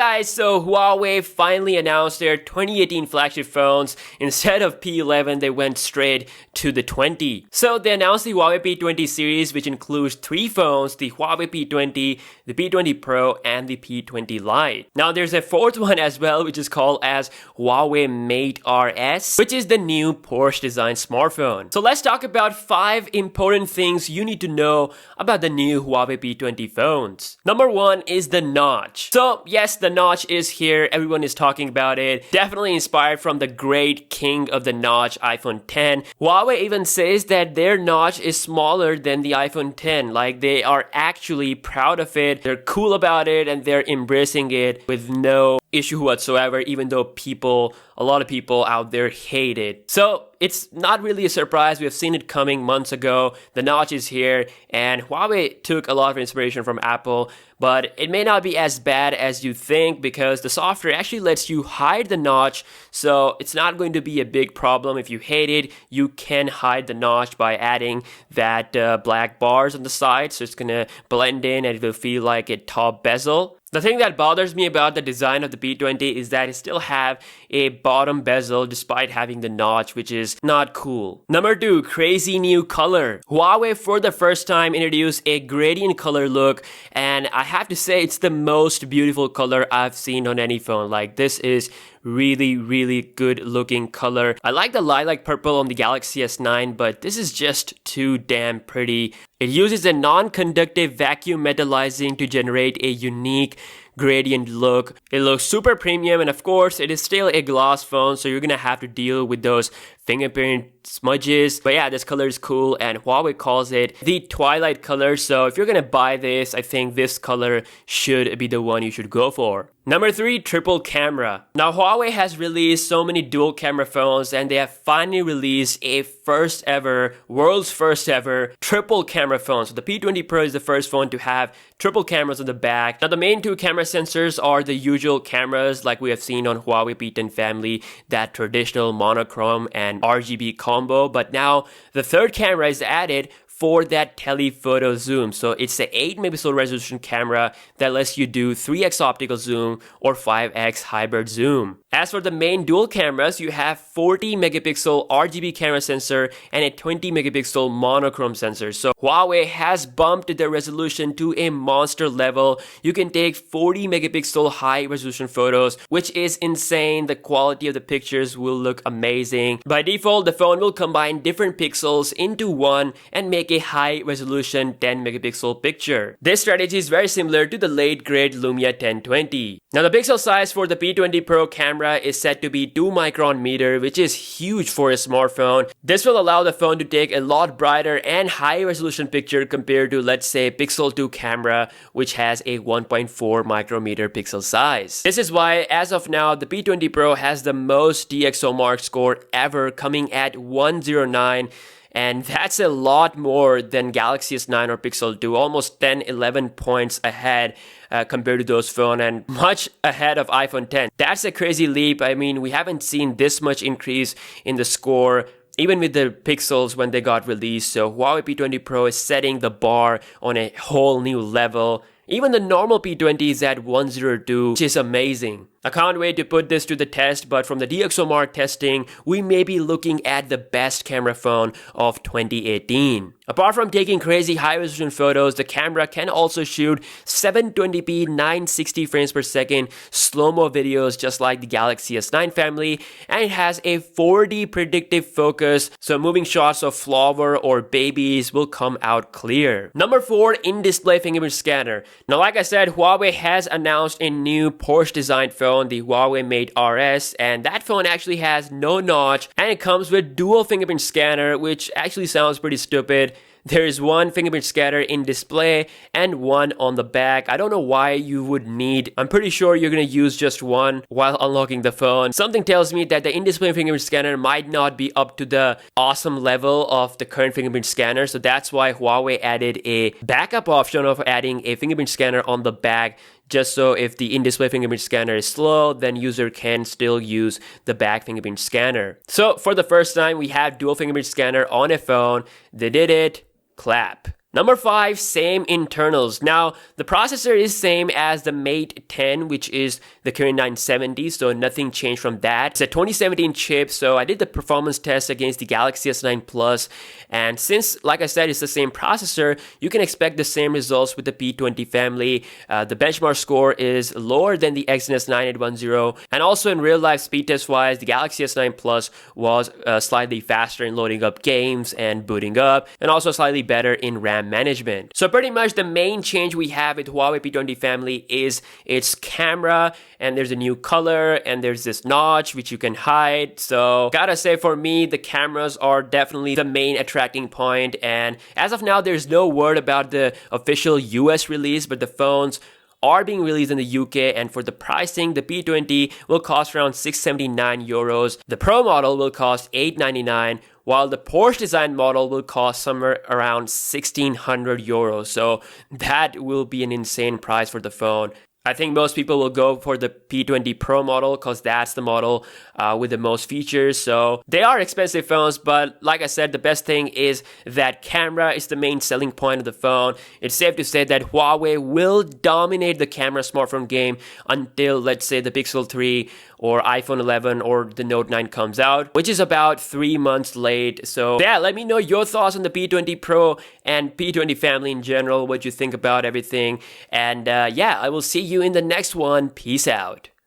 guys, so Huawei finally announced their 2018 flagship phones. Instead of P11, they went straight to the 20. So they announced the Huawei P20 series, which includes 3 phones, the Huawei P20, the P20 Pro, and the P20 Lite. Now there's a 4th one as well, which is called as Huawei Mate RS, which is the new Porsche design smartphone. So let's talk about 5 important things you need to know about the new Huawei P20 phones. Number 1 is the notch. So yes, the notch is here. Everyone is talking about it. Definitely inspired from the great king of the notch, iPhone 10. Huawei even says that their notch is smaller than the iPhone 10. Like, they are actually proud of it. They're cool about it and they're embracing it with no issue whatsoever, even though a lot of people out there hate it. So it's not really a surprise. We have seen it coming months ago. The notch is here, and Huawei took a lot of inspiration from Apple, but it may not be as bad as you think because the software actually lets you hide the notch. So it's not going to be a big problem. If you hate it, you can hide the notch by adding that black bars on the side. So it's gonna blend in and it will feel like a top bezel. The thing that bothers me about the design of the P20 is that it still have a bottom bezel despite having the notch, which is not cool. Number 2, crazy new color. Huawei for the first time introduced a gradient color look, and I have to say it's the most beautiful color I've seen on any phone. Like, this is really good looking color. I like the lilac purple on the Galaxy S9, but this is just too damn pretty. It uses a non-conductive vacuum metallizing to generate a unique gradient look. It looks super premium, and of course it is still a gloss phone, so you're gonna have to deal with those fingerprint smudges. But yeah, this color is cool, and Huawei calls it the Twilight color. So if you're gonna buy this, I think this color should be the one you should go for. Number 3, triple camera. Now Huawei has released so many dual camera phones, and they have finally released a world's first ever triple camera phone. So the P20 Pro is the first phone to have triple cameras on the back. Now the main 2 camera sensors are the usual cameras like we have seen on Huawei P10 family, that traditional monochrome and RGB combo, but now the 3rd camera is added for that telephoto zoom. So it's the 8 megapixel resolution camera that lets you do 3x optical zoom or 5x hybrid zoom. As for the main dual cameras, you have 40 megapixel RGB camera sensor and a 20 megapixel monochrome sensor. So Huawei has bumped the resolution to a monster level. You can take 40 megapixel high resolution photos, which is insane. The quality of the pictures will look amazing. By default, the phone will combine different pixels into one and make a high resolution 10 megapixel picture. This strategy is very similar to the late great Lumia 1020. Now the pixel size for the P20 Pro camera is set to be 2 micron meter, which is huge for a smartphone. This will allow the phone to take a lot brighter and high resolution picture compared to, let's say, Pixel 2 camera, which has a 1.4 micrometer pixel size. This is why, as of now, the P20 Pro has the most DxOMark score ever, coming at 109. And that's a lot more than Galaxy S9 or Pixel 2, almost 10-11 points ahead compared to those phones, and much ahead of iPhone 10. That's a crazy leap. I mean, we haven't seen this much increase in the score even with the Pixels when they got released. So Huawei P20 Pro is setting the bar on a whole new level. Even the normal P20 is at 102, which is amazing. I can't wait to put this to the test, but from the DxOMark testing, we may be looking at the best camera phone of 2018. Apart from taking crazy high-resolution photos, the camera can also shoot 720p 960 frames per second slow-mo videos just like the Galaxy S9 family, and it has a 4D predictive focus, so moving shots of flower or babies will come out clear. Number 4, in-display fingerprint scanner. Now, like I said, Huawei has announced a new Porsche-designed phone, the Huawei Mate RS, and that phone actually has no notch, and it comes with dual fingerprint scanner, which actually sounds pretty stupid. There is one fingerprint scanner in display and one on the back. I don't know why you would need. I'm pretty sure you're going to use just one while unlocking the phone. Something tells me that the in-display fingerprint scanner might not be up to the awesome level of the current fingerprint scanner. So that's why Huawei added a backup option of adding a fingerprint scanner on the back, just so if the in-display fingerprint scanner is slow, then user can still use the back fingerprint scanner. So for the first time, we have dual fingerprint scanner on a phone. They did it. Clap. Number 5, same internals. Now, the processor is same as the Mate 10, which is the Kirin 970, so nothing changed from that. It's a 2017 chip, so I did the performance test against the Galaxy S9 Plus, and since, like I said, it's the same processor, you can expect the same results with the P20 family. The benchmark score is lower than the Exynos 9810, and also in real life speed test wise, the Galaxy S9 Plus was slightly faster in loading up games and booting up, and also slightly better in RAM management. So pretty much the main change we have with Huawei P20 family is its camera, and there's a new color, and there's this notch which you can hide. So gotta say, for me, the cameras are definitely the main attracting point, and as of now there's no word about the official US release, but the phones are being released in the UK, and for the pricing, the P20 will cost around 679 euros. The Pro model will cost 899, while the Porsche design model will cost somewhere around 1600 euros. So that will be an insane price for the phone. I think most people will go for the P20 Pro model because that's the model with the most features. So they are expensive phones, but like I said, the best thing is that camera is the main selling point of the phone. It's safe to say that Huawei will dominate the camera smartphone game until, let's say, the Pixel 3 or iPhone 11 or the Note 9 comes out, which is about 3 months late. So yeah, let me know your thoughts on the P20 Pro and P20 family in general, what you think about everything. And yeah, I will see you in the next one. Peace out.